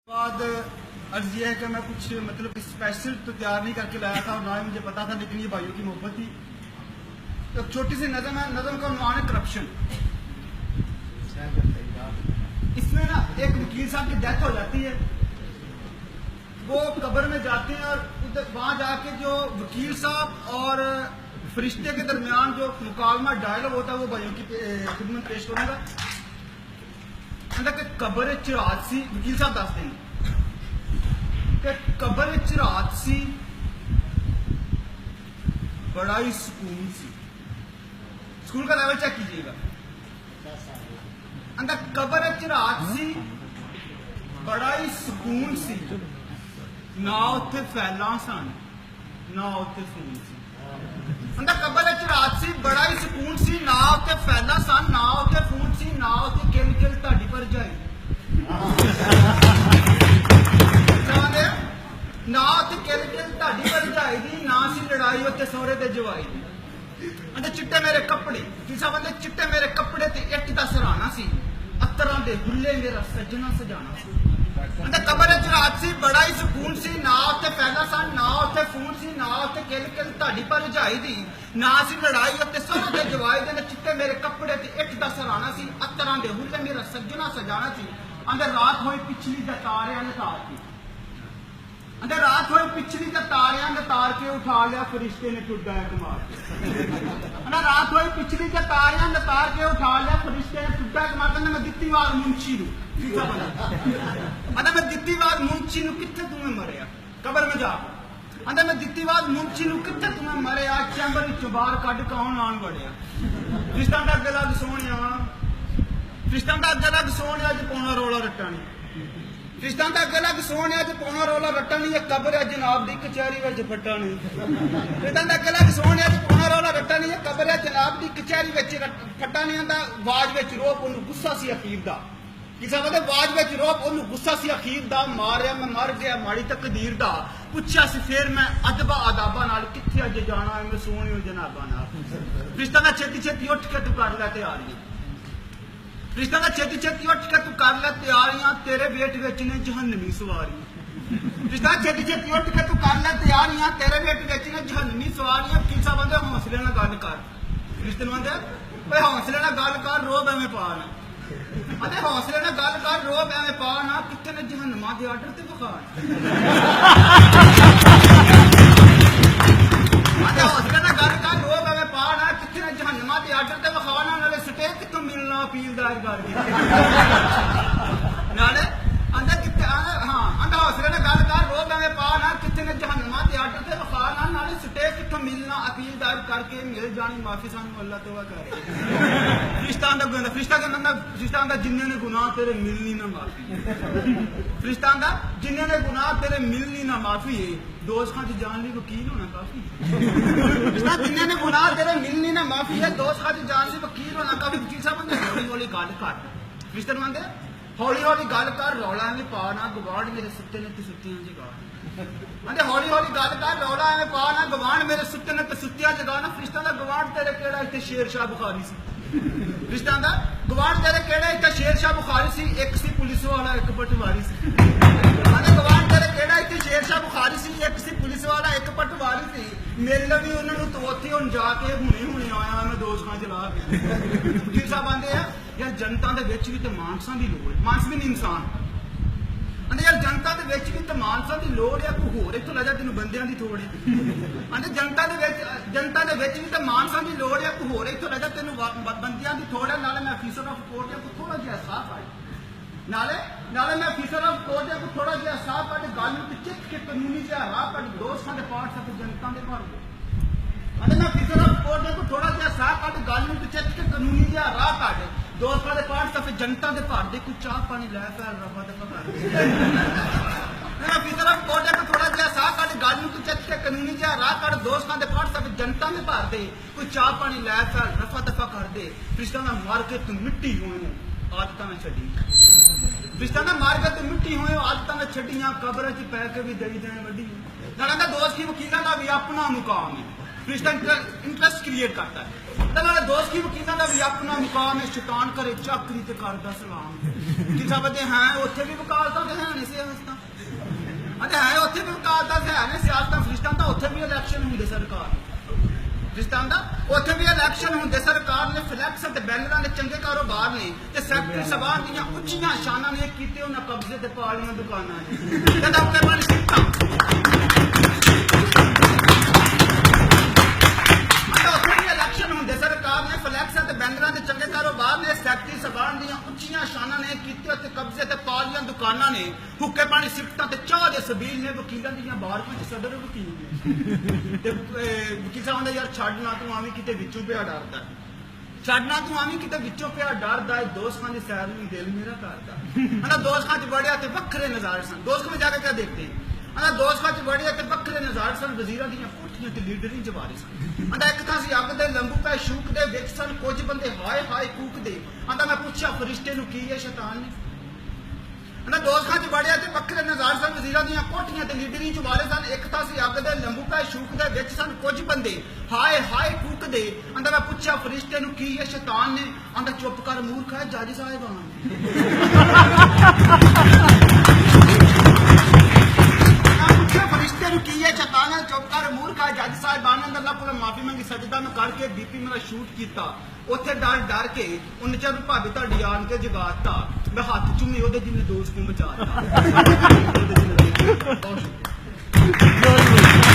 बाद अर्ज ये है कि मैं कुछ मतलब स्पेशल तो तैयार नहीं करके लाया था और ना ही मुझे पता था, लेकिन ये भाइयों की मोहब्बत थी। तो छोटी सी नज़म है, नज़म का उन्वान है करप्शन। इसमें ना एक वकील साहब की डेथ हो जाती है, वो कब्र में जाते हैं और उधर वहां जाके जो वकील साहब और फरिश्ते के दरमियान जो मुकालमा डायलॉग होता है वो भाइयों की खिदमत पेश करूंगा। कब्र च रात सी, वकील साहब दस देंगे कि कब्र च रात सी बड़ा ही सुकून सी। स्कूल का लेवल चेक कीजिएगा। अंदर कब्र च रात सी बड़ा ही सुकून सी, ना उत्थे फैला सन ना उत्थे फूल सी। अंदर कब्र च रात सी बड़ा ही सुकून सी, ना उत्थे फैला सन ना उत्थे फूल सी, ना उत्थे किल किल ताड़ी पर जाए ना उत्थे किल किल ताड़ी पर जाए दी, ना सी लड़ाई उत्थे सोहरे ते जवाई दी। अंदर चिट्टे मेरे कपड़े साहब अंदर चिट्टे मेरे कपड़े ते इट दा सराहना सी, अत्तरां दे हुल्ले मेरा सजना सजाना सी। अंदर कब्र च रात सी बड़ा ही सुकून सी, ना उत्थे फैला सन ना उत्थे फूल सी, ना उत्थे किल किल ताड़ी पर जाई दी, ना सी लड़ाई उत्थे सोहरे ते जवाई दी। चिट्टे मेरे कपड़े ते इट दा सराहना सी, अत्तरां दे हुल्ले मेरा सजना सजाना सी। अंदर रात होई पिछली दा तारियां ने तार के, अंदर रात होई पिछली दा तारियां ने तार के उठा लिया फरिश्ते ने टुड्डा एक मार के। अंदर रात होई पिछली दा तारियां ने तार के उठा लिया फरिश्ते ने टुड्डा एक मार के। मैं दित्ती आवाज मुंशी नूं, मैं दित्ती आवाज मुंशी नूं कित्थे तुम्हें मरिया कब्र में जा। अंदर मैं दित्ती आवाज मुंशी नूं कित्थे तुम्हें मरिया, चैंबर विचों बाहर कढ कौन आन वड़िया। फरिश्तां दा अगे लग सोहणिया, फरिश्तां दा अगे लग सोहणिया च पौना रौला रट्टा नहीं, फरिश्तां दा अगे लग सोहणिया च पौना रौला रट्टा नहीं, ये कब्र है जनाब दी कचहरी विच फट्टा नहीं। फरिश्तां दा अगे लग सोहणिया च पौना रौला रट्टा नहीं, ये कब्र है जनाब दी कचहरी विच फट्टा नहीं। आंदा आवाज विच रोप ओनू गुस्सा सी अखीर दा, किसा कहते आवाज विच रोप ओनू गुस्सा सी अखीर दा, मारिया मैं मर गया माड़ी तकदीर दा, पुछया सी फिर मैं अदबा आदाबा नाल कित्थे अज जाना है मैं सोहणियो जनाबा नाल। फरिश्तां दा छेती छेती उठ के तू कर लै तैयारियां, फरिश्तां दा छेती छेती उठ के तू कर लै तैयारियां, तेरे वेट विच ने जहन्नमी सवारियां। फरिश्तां छेती छेती उठ के तू कर लै तैयारियां, तेरे वेट विच ने जहन्नमी सवारियां। किसा बंदे हौसले नाल गल कर, फरिश्ते नूं आंदे ओए हौसले नाल गल कर, रोब एवें पा ना, अरे हौसले नाल गल कर, रोब एवें पा ना, कित्थे ने जहन्नमा दे आर्डर ते विखा। अरे हौसले नाल गल कर, रोब एवें पा ना, कित्थे ने जहन्नमा दे आर्डर ते विखा ना, नाले स्टे कित्थों मिलना अपील दायर कर नाले अंदर कित्थे हां अंदर हौसले नाल गल कर, रोब एवें पा ना, कित्थे ने जहन्नमा दे आर्डर ते विखा ना, नाले स्टे कित्थों मिलना अपील दायर करके मिल जानी माफी सानू अल्लाह तौबा कर। फरिश्तां दा गुनाह फरिश्तां दा जिन्ने ने गुनाह तेरे मिलनी ना माफी, फरिश्तां दा जिन्ने ने गुनाह तेरे मिलनी ना माफी है, दोज़खां च जान लई वकील होना काफी। फरिश्तां जिन्ने ने गुनाह तेरे मिलनी ना माफी है, दोज़खां च जान लई वकील होना काफी। वकील साहब ने हौली हौली गल कर, फरिश्ते नूं आंदे हौली हौली गल कर, रौला एवें पा ना, गवांढ मेरे सुत्ते ने ते सुत्तियां जगा। आंदे हौली हौली गल कर, रौला एवें पा ना, गवांढ मेरे सुत्ते ने ते सुत्तियां जगा ना। फरिश्तां दा गवांढ तेरे केड़ा इत्थे शेर शाह बुखारी सी, फरिश्तां दा गवांढ तेरे केड़ा इत्थे शेर शाह बुखारी सी, एक सी पुलिस वाला एक पटवारी सी। आंदे गवांढ तेरे केड़ा इत्थे शेर शाह बुखारी सी, एक सी पुलिस वाला एक पटवारी सी। मेरे लिए भी उन्होंने तो उत्थे हुण जाके हुणे हुणे आया मैं दोज़खां चला के। वकील साहब आंदे आ यार जनता दे विच भी ते मानसां दी लोड़ है, मानस भी नहीं इंसान। आंदे यार जनता दे विच भी ते मानसां दी लोड़ है, कोई होर इत्थों लै जा तैनूं बंदियां दी थोड़ है। आंदे जनता दे विच भी ते मानसां दी लोड़ है, कोई होर इत्थों लै जा तैनूं बंदियां दी थोड़ है। नाले मैं अफीसर ऑफ कोर्ट है कोई थोड़ा जिहा साफ आए, नाले मैं अफीसर ऑफ कोर्ट है कोई थोड़ा जिहा साफ आए, गल नूं चित के कानूनी जिहा राह कढ, दोस्तां दे पाठ सक जनता दे घर दे। आंदे मैं अफीसर ऑफ कोर्ट है कोई थोड़ा जिहा साफ कढ, गल नूं चित के कानूनी जिहा राह कढ, दोस्तां दे पाठ सक जनता दे घर दे, कोई चाह पानी लै पैर रफा दफा कर। मैं अफीसर ऑफ कोर्ट है कोई थोड़ा जिहा साफ कढ, गल नूं चित के कानूनी जिहा राह कढ, दोस्तां दे पाठ सक जनता दे घर दे, कोई चाह पानी लै पैर रफा दफा कर दे। फरिश्तां दा मार के तू मिट्टी होए आदतां में छड्डी, फरिश्तां दा मार के तू मिट्टी होए आदतां में छड्डियां, कब्र च पै के भी दई देण वड्डी। नाले दा दोस्त की वकीलां दा भी अपना मुकाम है, फरिश्ता इंटरेस्ट क्रिएट करता है। दोस्त की वकीलों का भी अपना मुकाम है, शैतान करे चाकरी ते करदा सलाम। कि सब हैं उत्थे भी वकालतां ते हैं नहीं सी ਬਾਤ ਦਾ ਹੈ ਨੇ ਸਿਆਸਤਾਂ ਫਰਿਸ਼ਤਾਂ ਤਾਂ ਉੱਥੇ ਵੀ ਇਲੈਕਸ਼ਨ ਹੁੰਦੇ ਸਰਕਾਰ ਫਰਿਸ਼ਤਾਂ ਦਾ ਉੱਥੇ ਵੀ ਇਲੈਕਸ਼ਨ ਹੁੰਦੇ ਸਰਕਾਰ ਨੇ ਫਲੈਕਸ ਤੇ ਬੈਨਰਾਂ ਦੇ ਚੰਗੇ ਕਾਰੋਬਾਰ ਨੇ ਤੇ ਸੈਕਟਰੀ ਸਭਾ ਦੀਆਂ ਉੱਚੀਆਂ ਸ਼ਾਨਾਂ ਨੇ ਕੀਤੇ ਉਹਨਾਂ ਕਬਜ਼ੇ ਤੇ ਪਾਲੀਆਂ ਦੁਕਾਨਾਂ ਨੇ ਤੇ ਡਾਕਟਰ ਮਨ ਸਿੱਖਾਂ ਸਰਕਾਰ ਨੇ ਫਲੈਕਸਾਂ ਤੇ ਬੈਨਰਾਂ ਦੇ ਚੰਗੇ ਕਾਰੋਬਾਰ ਨੇ ਸੈਕਟਰੀ ਸਭਾ ਦੀਆਂ ਉੱਚੀਆਂ ਸ਼ਾਨਾਂ ਨੇ ਕੀਤੇ ਅਤੇ ਕਬਜ਼ੇ ਤੇ ਪਾਲੀਆਂ ਦੁਕਾਨਾਂ ਨੇ ਹੁੱਕੇ ਪਾਣੀ ਸਿਫਤਾਂ ਤੇ ਚਾਹ ਦੇ ਸਬੀਲ ਨੇ ਵਕੀਲਾਂ ਦੀਆਂ ਬਾਰਕਾਂ ਚ ਸਦਰ ਵਕੀਲ ਨੇ ਤੇ ਵਕੀਲ ਸਾਹਿਬ ਦਾ ਯਾਰ ਛੱਡਣਾ ਤੂੰ ਆਵੀਂ ਕਿਤੇ ਵਿੱਚੋਂ ਪਿਆ ਡਰਦਾ ਛੱਡਣਾ ਤੂੰ ਆਵੀਂ ਕਿਤੇ ਵਿੱਚੋਂ ਪਿਆ ਡਰਦਾ ਦੋਸਤਾਂ ਦੀ ਸੈਰ ਨੂੰ ਦਿਲ ਮੇਰਾ ਕਰਦਾ ਹਨਾ ਦੋਸਤਾਂ ਚ ਬੜਿਆ ਤੇ ਵੱਖਰੇ ਨਜ਼ਾਰੇ ਸਨ ਦੋਸਤ ਵਿੱਚ ਜਾ ਕੇ ਕਿਆ ਦੇਖਦੇ ਹਨਾ ਦੋਸਤਾਂ ਚ ਬੜਿਆ ਤੇ ਵੱਖਰੇ ਨਜ਼ਾਰੇ ਸਨ ਵਜ਼ੀਰਾਂ ਦੀਆਂ ਕੋਠੀਆਂ ਤੇ ਲੀਡਰੀ ਜਵਾਰੇ ਸਨ ਆਂਦਾ ਇੱਕ ਥਾਂ ਸੀ ਅੱਗ ਦੇ ਲੰਬੂ ਪੈ ਸ਼ੂਕ ਦੇ ਵਿੱਚ ਸਨ ਕੁਝ ਬੰਦੇ ਹਾਏ ਹਾਏ ਕੂਕਦੇ ਆਂਦਾ ਮੈਂ ਪੁੱਛਿਆ ਫਰਿਸ਼ਤੇ ਨੂੰ ਕੀ ਹੈ ਸ਼ੈਤਾਨ ਨੇ ਆਂਦਾ ਦੋਸਤਾਂ ਚ ਬੜਿਆ ਤੇ ਵੱਖਰੇ ਨਜ਼ਾਰੇ ਸਨ ਵਜ਼ੀਰਾਂ ਦੀਆਂ ਕੋਠੀਆਂ ਤੇ ਲੀਡਰੀ ਜਵਾਰੇ ਸਨ ਇੱਕ ਥਾਂ ਸੀ ਅੱਗ ਦੇ ਲੰਬੂ ਪੈ ਸ਼ੂਕ ਦੇ ਵਿੱਚ ਸਨ ਕੁਝ ਬੰਦੇ ਹਾਏ ਹਾਏ ਕੂਕਦੇ ਆਂਦਾ ਮੈਂ ਪੁੱਛਿਆ ਫਰਿਸ਼ਤੇ ਨੂੰ ਕੀ ਹੈ ਸ਼ੈਤਾਨ ਨੇ ਆਂਦਾ ਚੁੱਪ ਕਰ ਮੂਰਖ ਹੈ ਜੱਜ ਸਾਹਿਬਾਨ ਫਰਿਸ਼ਤੇ ਨੂੰ ਕੀ ਹੈ ਸ਼ੈਤਾਨ ਨੇ ਚੁੱਪ ਕਰ ਮੂਰਖ ਹੈ ਜੱਜ ਸਾਹਿਬਾਨ ਨੇ ਅੱਲਾਹ ਕੋਲ ਮਾਫੀ ਮੰਗੀ ਸਜਦਾ ਨੂੰ ਕਰਕੇ ਬੀਪੀ ਮੇਰਾ ਸ਼ੂਟ ਕੀਤਾ ਉੱਥੇ ਡਰ ਕੇ ਉਹਨੇ ਚਾ ਵੀ ਭਾਬੀ ਤੁਹਾਡੀ ਆਣ ਕੇ ਜਗਾਤਾ ਮੈਂ ਹੱਥ ਚੁੰਮੀ ਉਹਦੇ ਜਿੰਨੇ ਦੋਸਤ ਨੂੰ ਬਚਾ ਦਿੱਤਾ ਬਹੁਤ ਸ਼ੁਕਰੀਆ